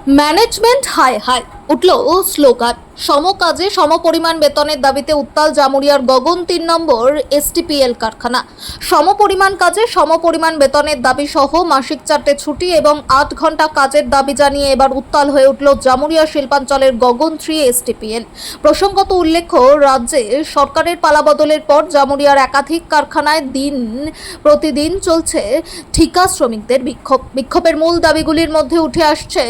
Management হায় হায় উঠল slogan. সমকাজে সমপরিমাণ বেতনের দাবিতে উত্তাল জামুরিয়ার গগন ৩ নম্বর এসটিপিএল কারখানা। সমপরিমাণ কাজে সমপরিমাণ বেতনের দাবি সহ মাসিক 4টে ছুটি এবং 8 ঘন্টা কাজের দাবি জানিয়ে এবার উত্তাল হয়ে উঠল জামুরিয়া শিল্পাঞ্চলের গগন 3 এসটিপিএল। প্রসঙ্গত উল্লেখ্য, রাজ্যে সরকারের পালাবদলের পর জামুরিয়ার একাধিক কারখানায় প্রতিদিন চলছে ঠিকা শ্রমিকদের বিক্ষোভের মূল দাবিগুলির মধ্যে উঠে আসছে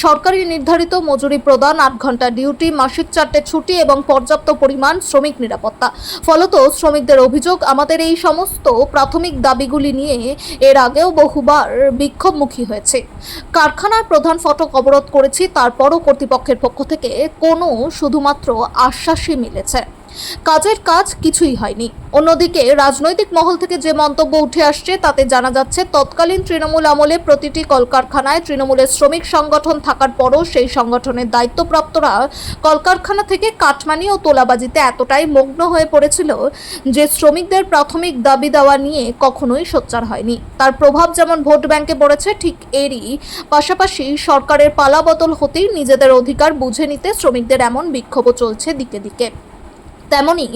সরকারি নির্ধারিত মজুরি প্রদান, 8 ঘন্টা ডিউটি, মাসিক 4টে ছুটি এবং পর্যাপ্ত পরিমাণ শ্রমিক নিরাপত্তা। ফলত শ্রমিকদের অভিযোগ, আমাদের এই সমস্ত প্রাথমিক দাবিগুলি নিয়ে এর আগেও বহুবার বিক্ষোভমুখী হয়েছে। কারখানার প্রধান ফটক অবরোধ করেছি, তারপরও কর্তৃপক্ষের পক্ষ থেকে কোনো শুধুমাত্র আশ্বাসই মিলেছে, কাজের কাজ কিছুই হয়নি। অন্যদিকে রাজনৈতিক মহল থেকে যে মন্তব্য উঠে আসছে তাতে জানা যাচ্ছে, তৎকালীন তৃণমূল আমলে প্রতিটি কলকারখানায় তৃণমূলের শ্রমিক সংগঠন থাকার পরও সেই সংগঠনের দায়িত্বপ্রাপ্তরা কলকারখানা থেকে কাটমানি ও তোলাবাজিতে এতটাই মগ্ন হয়ে পড়েছিল যে শ্রমিকদের প্রাথমিক দাবি দেওয়া নিয়ে কখনোই সোচ্চার হয়নি। তার প্রভাব যেমন ভোট ব্যাংকে পড়েছে, ঠিক এরই পাশাপাশি সরকারের পালাবদল হতেই নিজেদের অধিকার বুঝে নিতে শ্রমিকদের এমন বিক্ষোভও চলছে দিকে দিকে। তেমনি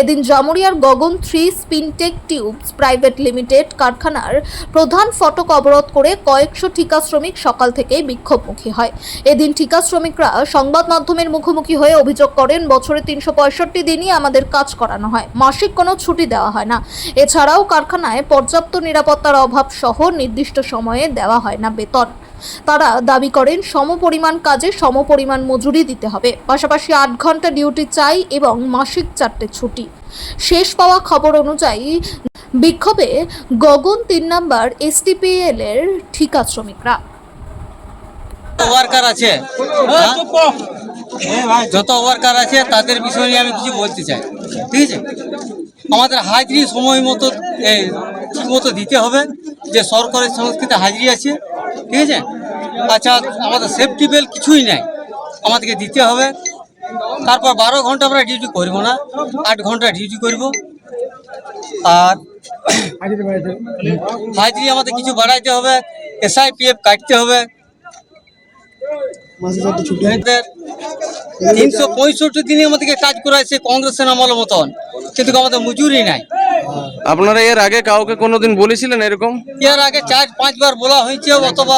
এদিন জামুরিয়ার গগন 3 স্পিনটেক টিউবস প্রাইভেট লিমিটেড কারখানার প্রধান ফটক অবরোধ করে কয়েকশো ঠিকা শ্রমিক সকাল থেকেই বিক্ষোভমুখী হয়। এদিন ঠিকা শ্রমিকরা সংবাদ মাধ্যমের মুখোমুখি হয়ে অভিযোগ করেন, বছরে 365 দিনই আমাদের কাজ করানো হয়, মাসিক কোনো ছুটি দেওয়া হয় না। এছাড়াও কারখানায় পর্যাপ্ত নিরাপত্তার অভাব সহ নির্দিষ্ট সময়ে দেওয়া হয় না বেতন। তারা দাবি করেন সমপরিমাণ কাজে সমপরিমাণ মজুরি দিতে হবে, পাশাপাশি 8 ঘন্টা ডিউটি চাই এবং মাসিক 4টে ছুটি। শেষ পাওয়া খবর অনুযায়ী বিক্ষোভে গগন 3 নম্বর এসটিপিএল এর ঠিকা শ্রমিকরা। ওয়ার্কার আছে, যত ওয়ার্কার আছে তাদের বিষয় নিয়ে আমি কিছু বলতে চাই। ঠিক আছে, আমাদের হাজিরি সময় মতো ঠিক মতো দিতে হবে, যে সরকারের সংস্কৃতি হাজিরি আছে। ঠিক আছে, আচ্ছা আমাদের সেফটি বেল্ট কিছুই নাই, আমাদেরকে দিতে হবে। তারপর 12 ঘন্টা আমরা ডিউটি করব না, 8 ঘন্টা ডিউটি করব। আর হাজিরি আমাদের কিছু বাড়াইতে হবে, SIPF কাটতে হবে। 365 দিনে আমাদেরকে কাজ করাইছে কংগ্রেসের আমল মতন, কিন্তু আমাদের মজুরি নাই। আপনারা এর আগে কাউকে কোনোদিন বলেছিলেন এরকম? এর আগে 4-5 বার বলা হয়েছে, অথবা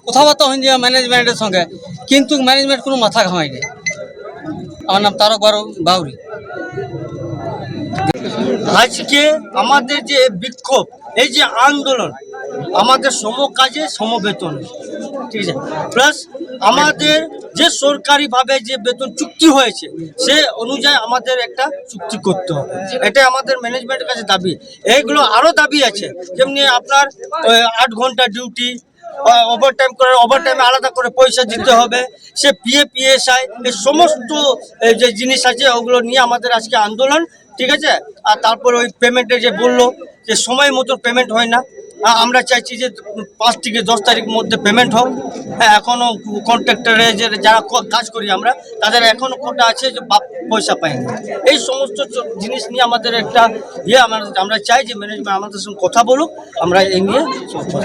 কথাবার্তা হয়েছে ম্যানেজমেন্টের সঙ্গে, কিন্তু ম্যানেজমেন্ট কোনো মাথা ঘামায়নি। আমার নাম তারক বাউরি। আজকে আমাদের যে বিক্ষোভ, এই যে আন্দোলন, আমাদের সম কাজে সমবেতন, ঠিক আছে, প্লাস আমাদের যে সরকারিভাবে যে বেতন চুক্তি হয়েছে সে অনুযায়ী আমাদের একটা চুক্তি করতে হবে, এটাই আমাদের ম্যানেজমেন্টের কাছে দাবি। এইগুলো আরও দাবি আছে, যেমনি আপনার 8 ঘন্টা ডিউটি, ওভারটাইম করে ওভারটাইমে আলাদা করে পয়সা দিতে হবে, সে PF PSI এই সমস্ত যে জিনিস আছে ওগুলো নিয়ে আমাদের আজকে আন্দোলন। ঠিক আছে, আর তারপর ওই পেমেন্টে যে বললো যে সময় মতো পেমেন্ট হয় না, আমরা চাইছি যে 5 থেকে 10 তারিখের মধ্যে পেমেন্ট হোক। হ্যাঁ, এখনও কন্ট্রাক্টরে যে যারা কাজ করি আমরা, তাদের এখনও কোটা আছে যে পয়সা পায়নি। এই সমস্ত জিনিস নিয়ে আমাদের একটা আমরা চাই যে ম্যানেজমেন্ট আমাদের সঙ্গে কথা বলুক। আমরা এই নিয়ে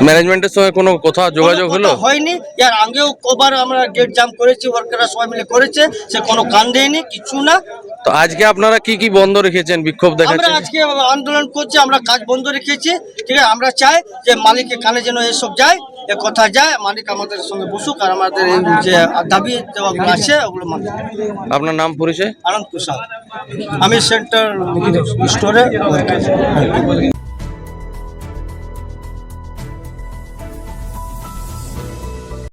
ম্যানেজমেন্টের সঙ্গে কোনো কথা যোগাযোগ হলো? হয়নি, এর আগেও কবার আমরা গেট জাম করেছি, ওয়ার্কাররা সবাই মিলে করেছে, সে কোনো কান দেয়নি, কিছু না। তো আজকে আপনারা কি বন্ধ রেখেছেন, বিক্ষোভ আমরা দেখাচ্ছেন? আজকে আন্দোলন করছি, আমরা কাজ বন্ধ রেখেছি। ঠিক আছে, আমরা চাই যে মালিকের কানে যেন এসব যায়, এ কথা যায়, মালিক আমাদের সঙ্গে বসুক আর আমাদের এই যে দাবি দেওয়াগুলো আছে ওগুলো মানে। আপনার নাম পরিচয়? আনন্দ প্রসাদ, আমি সেন্টার স্টোরে।